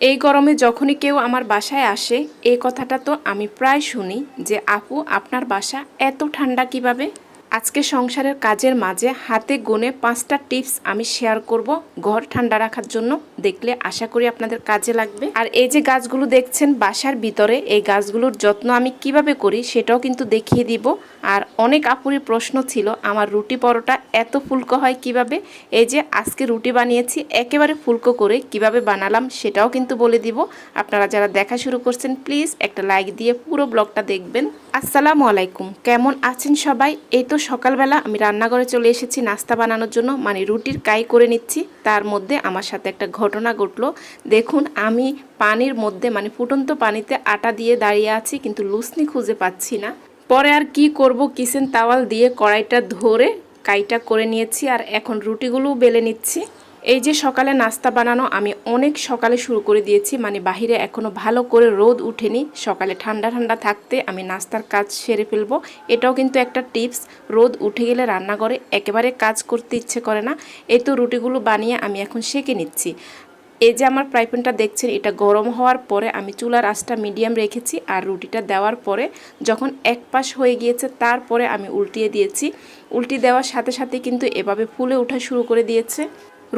এই গরমে যখনই কেউ আমার বাসায় আসে এই কথাটা তো আমি প্রায় শুনি যে আপু আপনার বাসা এত ঠান্ডা কিভাবে। আজকে সংসারের কাজের মাঝে হাতে গুনে 5টা টিপস আমি শেয়ার করব ঘর ঠান্ডা রাখার জন্য। দেখলে আশা করি আপনাদের কাজে লাগবে। আর এই যে গাছগুলো দেখছেন বাসার ভিতরে, এই গাছগুলোর যত্ন আমি কিভাবে করি সেটাও কিন্তু দেখিয়ে দিব। আর অনেক আপুরই প্রশ্ন ছিল আমার রুটি পরোটা এত ফুলকো হয় কিভাবে। এই যে আজকে রুটি বানিয়েছি একেবারে ফুলকো করে, কিভাবে বানালাম সেটাও কিন্তু বলে দিব। আপনারা যারা দেখা শুরু করছেন প্লিজ একটা লাইক দিয়ে পুরো ব্লগটা দেখবেন। আসসালামু আলাইকুম, কেমন আছেন সবাই? এই তো সকালবেলা আমি রান্নাঘরে চলে এসেছি নাস্তা বানানোর জন্য, মানে রুটির কাই করে নিচ্ছি। তার মধ্যে আমার সাথে একটা ঘটনা ঘটলো। দেখুন আমি পানির মধ্যে মানে ফুটন্ত পানিতে আটা দিয়ে দাঁড়িয়ে আছি, কিন্তু লুসনি খুঁজে পাচ্ছি না। পরে আর কি করব, কিচেন তাওয়াল দিয়ে কড়াইটা ধরে কাইটা করে নিয়েছি আর এখন রুটিগুলোও বেলে নিচ্ছি। এই যে সকালে নাস্তা বানানো আমি অনেক সকালে শুরু করে দিয়েছি, মানে বাহিরে এখনও ভালো করে রোদ উঠেনি। সকালে ঠান্ডা ঠান্ডা থাকতে আমি নাস্তার কাজ সেরে ফেলবো। এটাও কিন্তু একটা টিপস, রোদ উঠে গেলে রান্নাঘরে একেবারে কাজ করতে ইচ্ছে করে না। এই তো রুটিগুলো বানিয়ে আমি এখন সেঁকে নিচ্ছি। এই যে আমার ফ্রাই প্যানটা দেখছেন, এটা গরম হওয়ার পরে আমি চুলার আঁচটা মিডিয়াম রেখেছি আর রুটিটা দেওয়ার পরে যখন এক পাশ হয়ে গিয়েছে তারপরে আমি উল্টিয়ে দিয়েছি। উল্টি দেওয়ার সাথে সাথে কিন্তু এভাবে ফুলে ওঠা শুরু করে দিয়েছে।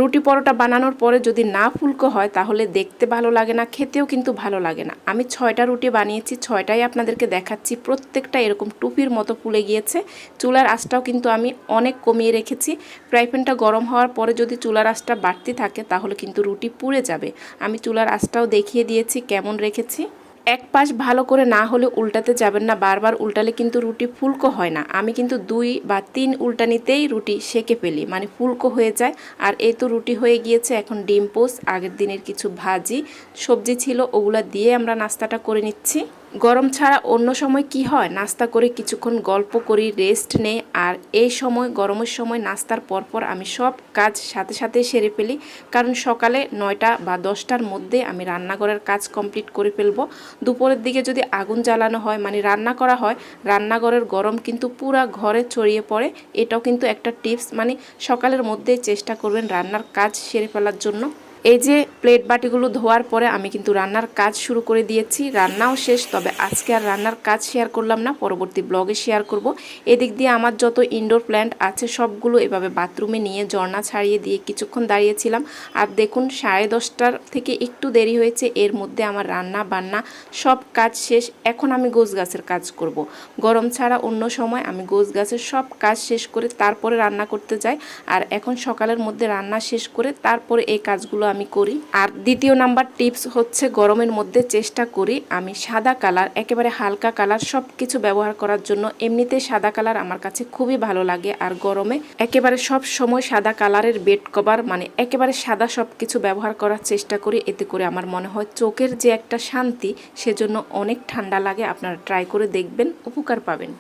রুটি পরোটা বানানোর পরে যদি না ফুলকো হয় তাহলে দেখতে ভালো লাগে না, খেতেও কিন্তু ভালো লাগে না। আমি 6টা রুটি বানিয়েছি, 6টাই আপনাদেরকে দেখাচ্ছি। প্রত্যেকটা এরকম টুপির মতো ফুলে গিয়েছে। চুলার আঁচটাও কিন্তু আমি অনেক কমিয়ে রেখেছি। ফ্রাই প্যানটা গরম হওয়ার পরে যদি চুলার আঁচটা বাড়তি থাকে তাহলে কিন্তু রুটি পুড়ে যাবে। আমি চুলার আঁচটাও দেখিয়ে দিয়েছি কেমন রেখেছি। এক পাশ ভালো করে না হলে উল্টাতে যাবেন না, বারবার উল্টালে কিন্তু রুটি ফুলকো হয় না। আমি কিন্তু 2 বা 3 উল্টানিতেই রুটি সেকে ফেলি, মানে ফুলকো হয়ে যায়। আর এই তো রুটি হয়ে গিয়েছে। এখন ডিম পোস্ট, আগের দিনের কিছু ভাজি সবজি ছিল ওগুলা দিয়ে আমরা নাস্তাটা করে নিচ্ছি। গরম ছাড়া অন্য সময় কি হয়, নাস্তা করে কিছুক্ষণ গল্প করি, রেস্ট নেই। আর এই সময় গরমের সময় নাস্তার পরপর আমি সব কাজ সাথে সাথে সেরে ফেলি, কারণ সকালে 9টা বা 10টার মধ্যে আমি রান্নাঘরের কাজ কমপ্লিট করে ফেলবো। দুপুরের দিকে যদি আগুন জ্বালানো হয় মানে রান্না করা হয়, রান্নাঘরের গরম কিন্তু পুরা ঘরে ছড়িয়ে পড়ে। এটাও কিন্তু একটা টিপস, মানে সকালের মধ্যেই চেষ্টা করবেন রান্নার কাজ সেরে ফেলার জন্য। এই যে প্লেট বাটিগুলো ধোয়ার পরে আমি কিন্তু রান্নার কাজ শুরু করে দিয়েছি। রান্নাও শেষ, তবে আজকে আর রান্নার কাজ শেয়ার করলাম না, পরবর্তী ব্লগে শেয়ার করব। এদিক দিয়ে আমার যত ইনডোর প্ল্যান্ট আছে সবগুলো এভাবে বাথরুমে নিয়ে ঝর্ণা ছাড়িয়ে দিয়ে কিছুক্ষণ দাঁড়িয়েছিলাম। আর দেখুন 10:30টার থেকে একটু দেরি হয়েছে, এর মধ্যে আমার রান্না বান্না সব কাজ শেষ। এখন আমি গোছ গাছের কাজ করব। গরম ছাড়া অন্য সময় আমি গোছ গাছের সব কাজ শেষ করে তারপরে রান্না করতে যাই। আর এখন সকালের মধ্যে রান্না শেষ করে তারপরে এই কাজগুলো আমি করি। আর দ্বিতীয় নাম্বার টিপস হচ্ছে গরমের মধ্যে চেষ্টা করি আমি সাদা কালার, একেবারে হালকা কালার সব কিছু ব্যবহার করার জন্য। এমনিতে সাদা কালার আমার কাছে খুবই ভালো লাগে। আর গরমে একেবারে সব সময় সাদা কালারের বেড কভার, মানে একেবারে সাদা সব কিছু ব্যবহার করার চেষ্টা করি। এতে করে আমার মনে হয় চোখের যে একটা শান্তি, সেজন্য অনেক ঠান্ডা লাগে। আপনারা ট্রাই করে দেখবেন, উপকার পাবেন।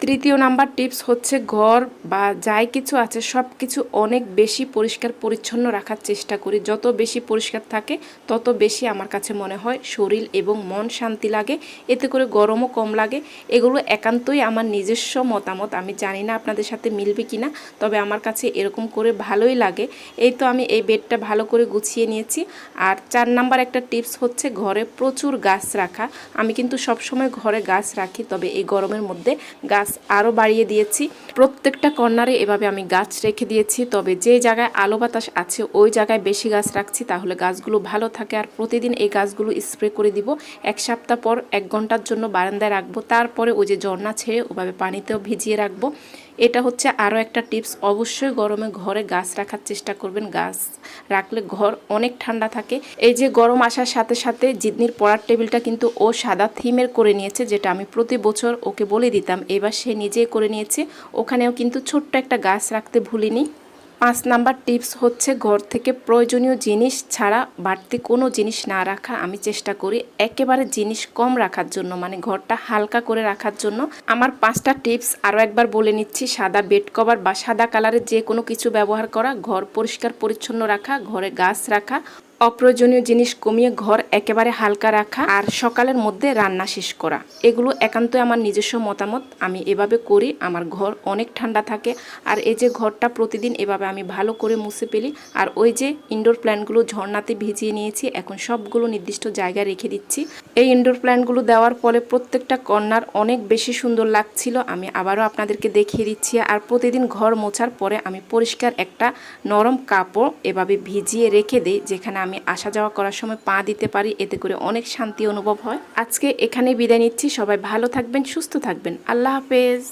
তৃতীয় নাম্বার টিপস হচ্ছে ঘর বা যাই কিছু আছে সব কিছু অনেক বেশি পরিষ্কার পরিচ্ছন্ন রাখার চেষ্টা করি। যত বেশি পরিষ্কার থাকে তত বেশি আমার কাছে মনে হয় শরীর এবং মন শান্তি লাগে, এতে করে গরমও কম লাগে। এগুলো একান্তই আমার নিজস্ব মতামত, আমি জানি না আপনাদের সাথে মিলবে কি না, তবে আমার কাছে এরকম করে ভালোই লাগে। এই তো আমি এই বেডটা ভালো করে গুছিয়ে নিয়েছি। আর 4 নাম্বার একটা টিপস হচ্ছে ঘরে প্রচুর গাছ রাখা। আমি কিন্তু সবসময় ঘরে গাছ রাখি, তবে এই গরমের মধ্যে গাছ আরও বাড়িয়ে দিয়েছি। প্রত্যেকটা কর্নারে এভাবে আমি গাছ রেখে দিয়েছি, তবে যে জায়গায় আলো বাতাস আছে ওই জায়গায় বেশি গাছ রাখছি, তাহলে গাছগুলো ভালো থাকে। আর প্রতিদিন এই গাছগুলো স্প্রে করে দিব। 1 সপ্তাহ পর 1 ঘন্টার জন্য বারান্দায় রাখবো, তারপরে ওই যে ঝর্ণা ছেড়ে ওভাবে পানিতেও ভিজিয়ে রাখবো। এটা হচ্ছে আরও একটা টিপস। অবশ্যই গরমে ঘরে গাছ রাখার চেষ্টা করবেন, গাছ রাখলে ঘর অনেক ঠান্ডা থাকে। এই যে গরম আসার সাথে সাথে জিদনির পড়ার টেবিলটা কিন্তু ও সাদা থিমের করে নিয়েছে, যেটা আমি প্রতি বছর ওকে বলে দিতাম, এবার সে নিজেই করে নিয়েছে। ওখানেও কিন্তু ছোট্ট একটা গাছ রাখতে ভুলিনি। 5 নাম্বার টিপস হচ্ছে ঘর থেকে প্রয়োজনীয় জিনিস ছাড়া বাড়তি কোনো জিনিস না রাখা। আমি চেষ্টা করি একেবারে জিনিস কম রাখার জন্য, মানে ঘরটা হালকা করে রাখার জন্য। আমার 5টা টিপস আরও একবার বলে নিচ্ছি। সাদা বেড কভার বা সাদা কালারের যে কোনো কিছু ব্যবহার করা, ঘর পরিষ্কার পরিচ্ছন্ন রাখা, ঘরে গাছ রাখা, অপ্রয়োজনীয় জিনিস কমিয়ে ঘর একেবারে হালকা রাখা আর সকালের মধ্যে রান্না শেষ করা, এগুলো একান্তই আমার নিজস্ব মতামত। আমি এভাবে করি, আমার ঘর অনেক ঠান্ডা থাকে। আর এই যে ঘরটা প্রতিদিন এভাবে আমি ভালো করে মুছে ফেলি। আর ওই যে ইনডোর প্ল্যান্টগুলো ঝর্ণাতে ভিজিয়ে নিয়েছি, এখন সবগুলো নির্দিষ্ট জায়গায় রেখে দিচ্ছি। এই ইনডোর প্ল্যান্টগুলো দেওয়ার ফলে প্রত্যেকটা কর্নার অনেক বেশি সুন্দর লাগছিল। আমি আবারও আপনাদেরকে দেখিয়ে দিচ্ছি। আর প্রতিদিন ঘর মোছার পরে আমি পরিষ্কার একটা নরম কাপড় এভাবে ভিজিয়ে রেখে দিই, যেখানে আমি আসা যাওয়া করার সময় পা দিতে পারি, এতে করে অনেক শান্তি অনুভব হয়। আজকে এখানেই বিদায় নিচ্ছি। সবাই ভালো থাকবেন, সুস্থ থাকবেন। আল্লাহ হাফেজ।